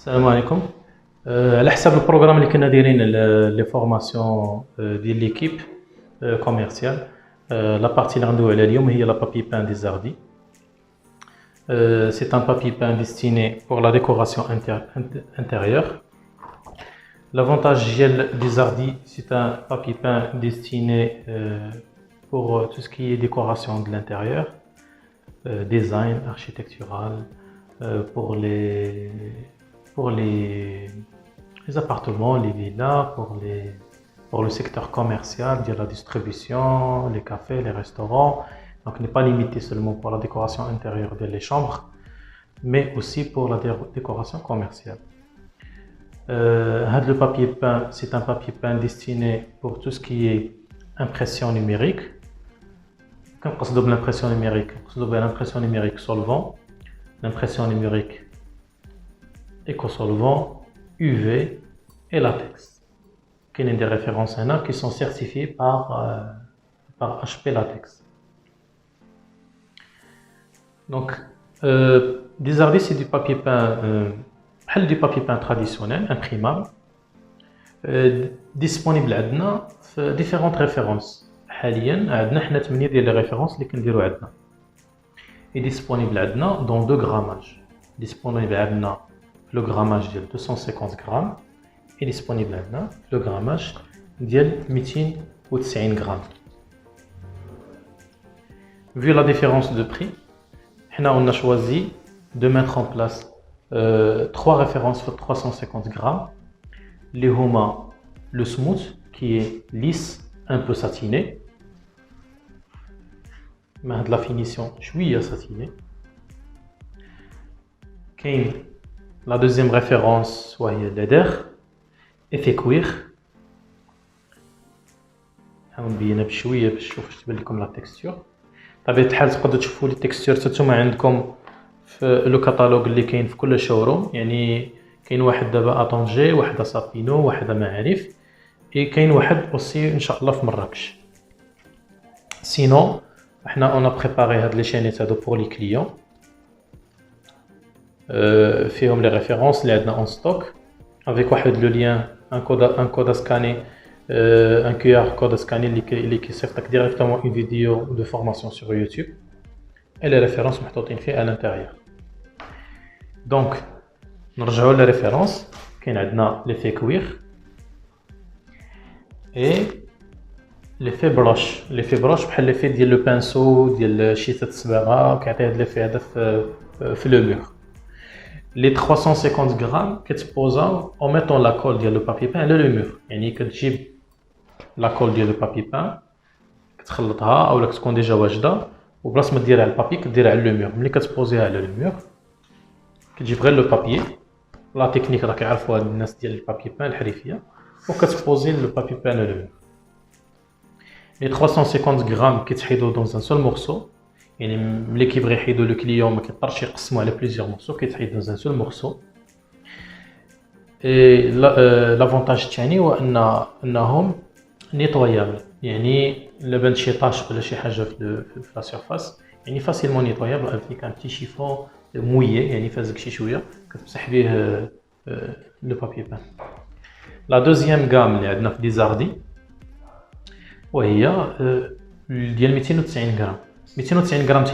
السلام عليكم. على حسب البروغرام اللي كنا دايرين لي فورماسيون ديال ليكيب كوميرسيال. لا بارتي اللي غندويو عليها اليوم هي لا بابي بان دي زاردي. C'est un papier peint destiné pour la décoration intérieure. L'avantage des Zardi, c'est un papier peint destiné pour tout ce qui est décoration de l'intérieur, design architectural, pour les appartements, les villas, pour le secteur commercial, la distribution, les cafés, les restaurants. Donc, n'est pas limité seulement pour la décoration intérieure des chambres, mais aussi pour la décoration commerciale. Le papier peint, c'est un papier peint destiné pour tout ce qui est impression numérique. Quand on se donne l'impression numérique solvant, l'impression numérique éco-solvant, UV et latex. Il y a des références qui sont certifiées par HP Latex. Donc, des Zardi, c'est du papier peint traditionnel, imprimable, disponible à différentes références. حاليا عندنا 8 ديال les références اللي كنديروا عندنا. Et disponible عندنا dans 2 grammages. Disponible عندنا le grammage ديال 250 grammes et disponible عندنا le grammage ديال 290 grammes. Vu la différence de prix, on a choisi de mettre en place 3 références pour 350 grammes. Les Homa, le smooth qui est lisse, un peu satiné. Mais de la finition, chouïa satiné. La deuxième référence, soit leather, effet cuir. On bien بشوية باش تشوف تبان لكم لا تكستور. بطبيعة الحال تقدروا تشوفوا لي تكستور نتوما عندكم في لو كاتالوج اللي كاين في كل شوروم. يعني كاين واحد دابا اطونجي، واحد سابينو، واحد معارف، اي كاين واحد اوسي ان شاء الله في مراكش. سينو احنا اون بريباري هاد لي شانيت هادو بور لي كليون. فيهم لي ريفيرونس اللي عندنا اون ستوك افيك واحد لو لين ان كود اسكاني un QR code scanné qui s'affiche directement une vidéo de formation sur YouTube et les références محطوطين فيه à l'intérieur. Donc نرجعوا les références. كاين عندنا l'effet cuir et l'effet broche. L'effet broche بحال l'effet ديال le pinceau ديال شيتة الصباغة كيعطي هذا l'effet هذا في le mur. Les 350 grammes كتبوزا en mettant la colle ديال le papier peint على le mur. يعني كتجيب لا كول ديال البابي بان كتخلطها اولا كتكون ديجا واجده وبلاص ما ديرها على البابي كديرها على لو مور. ملي كتبوزيها على لو مور كتجيب غير لو بابي. لا تكنيك راه كيعرفوها الناس ديال البابي بان الحرفيه وكتبوزي لو بابي بان على لو مور. لي 350 غرام كيتحيدوا دون ان سول مورسو. يعني ملي كيبغي يحيدوا لو كليون ما كيضطرش يقسموا على بليزيور مورسو، كيتحيد دون ان سول مورسو. اي لافونتاج الثاني هو انهم نيتوايابل. يعني الا بان شي طاش ولا شي حاجه في لا سيرفاس يعني فاسيلمون نيتوايابل افيك ان بتي شيفون مويي. يعني فازك شي شويه كتمسح به لو بابي بان. لا دوزيام غام اللي عندنا في دي زاردي وهي ديال 290 غرام. 290 غرام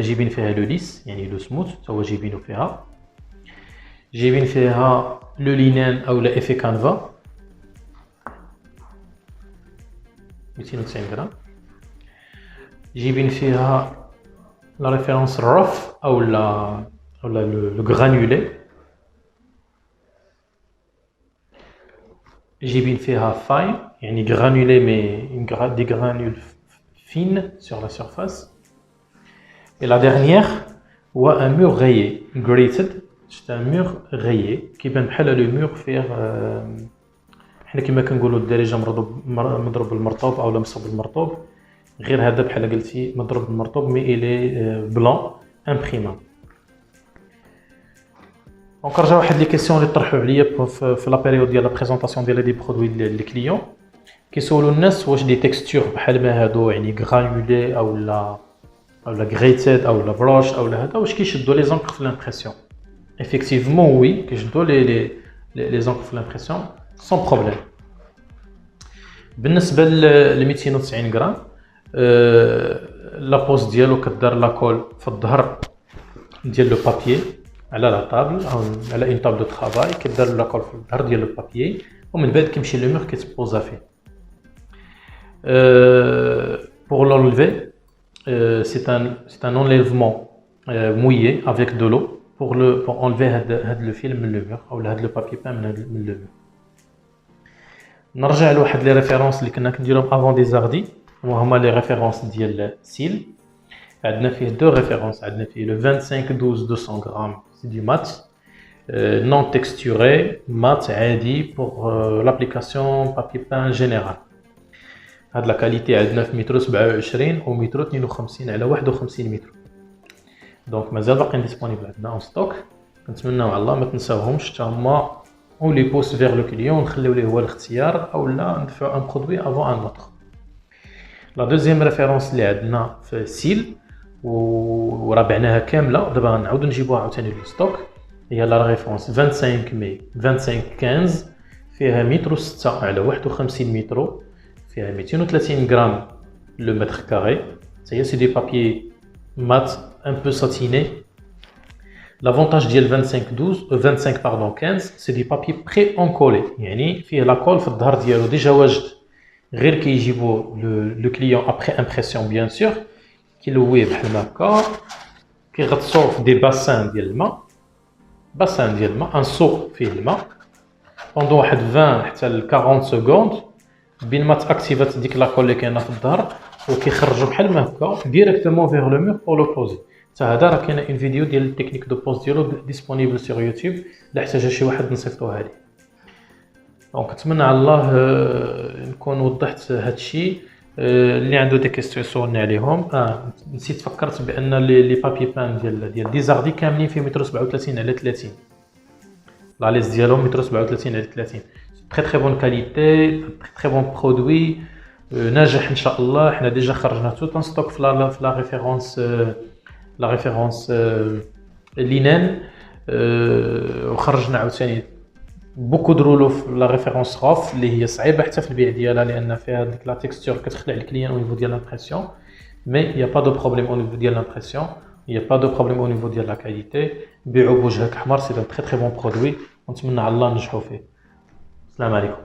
جايبين فيها لو ليس يعني لو سموث حتى هو جايبينو فيها. جايبين فيها لو لينان او لا افي كانفا 290 غرام. جايبين فيها لا ريفيرونس الرف او لو غرانولي. جايبين فيها فاين يعني غرانولي مي دي غرانول فين sur la surface. Et la dernière هو un mur rayé graded. C'est un mur rayé كيبان بحال لو مور فيه حنا كما كنقولوا الدارجه مضروب بالمرطوب او مصوب بالمرطوب. غير هذا بحال قلتي مضروب بالمرطوب مي الي بلون امبريمون. دونك رجع واحد لي كيسيون اللي طرحوا عليا في لا بيريود ديال لا بريزونطاسيون ديال لي برودوي لي كليون. كيسولوا الناس واش دي تكستور بحال ما هادو يعني غرانولي او لا غريتيد او لا بروش او هذا واش كيشدوا لي زونكر في لامبرسيون. effectivement oui كيجدوا les encres في l'impression sans problème. بالنسبه ل 290 غرام لا بوز ديالو كدار لاكول في الظهر ديال لو بابيي على لا طابل او على اون طابل دو طرافاي كدار لاكول في الظهر ديال لو بابيي ومن بعد كيمشي لو مور كيتبوزا فيه. Pour l'enlever, c'est un enlèvement mouillé avec de l'eau pour enlever le film من le mur ou le papier peint من le mur. نرجع لواحد لي ريفيرونس اللي كنا كنديرهم افون دي زاردي وهما لي ريفيرونس ديال سيل. عندنا فيه دو ريفيرونس، عندنا فيه لو 2512 200 غرام سي دي مات non texturé mat عادي pour l'application papier peint général. هاد لا كاليتي عندنا في متر 27 و متر 52 على 51 متر. دونك مازال باقيين ديسپونيبل عندنا اون ستوك. كنتمناو على الله ما تنساوهمش حتى هما او لي بوست فيغ لو كليون ونخليو ليه هو الاختيار او لا ندفعو ان برودوي افون ان اوتر. لا دوزيام ريفيرونس اللي عندنا في سيل وراه بعناها كامله دابا غنعاودو نجيبوها عاوتاني لو ستوك هي لا ريفيرونس 25 مي 2515 فيها متر 6 على 51 متر فيها 230 غرام لو متر كاري. سي سي دي بابيي مات un peu satiné. L'avantage ديال 25 pardon 15 c'est des papiers pré-encollés يعني فيه لاكول في الظهر ديالو ديجا واجد غير كيجيبو لو كليون ابري امبرسيون بيان سور كيلويه بحال هكا كيغطسوه في دي باسان ديال الماء ان سو فيه الماء بوندون واحد 20 حتى ل 40 سكوند بين ما تاكتيفات ديك لاكول اللي كاينه في الظهر وكيخرجوا بحال هكا ديريكتومون فيغ لو مور بور لو بوزي. حتى هذا راه كاينه اون فيديو ديال التكنيك دو بوز ديالو ديسپونيبل سور يوتيوب الا احتاج شي واحد نصيفطوها ليه. دونك نتمنى على الله نكون وضحت هذا الشيء. اللي عنده دي كيستيون سولنا عليهم. نسيت فكرت بان لي بابي بان ديال ديزاردي كاملين في متر 37 على 30 لا ليز ديالهم متر 37 على 30 تري بون كاليتي تري بون برودوي ناجح ان شاء الله. حنا ديجا خرجنا توت ان ستوك في لا ريفيرونس لينان وخرجنا عاوتاني بوكو درولو في لا ريفيرونس غوف اللي هي صعيبه حتى في البيع ديالها لان فيها ديك لا تيكستور كتخلع الكليان او نيفو ديال لامبرسيون مي يا با دو بروبليم او نيفو ديال لامبرسيون يا با دو بروبليم او نيفو ديال لا كاليتي. بيعوا بوجهك احمر سي ان تري بون برودوي ونتمنى على الله ننجحوا فيه. السلام عليكم.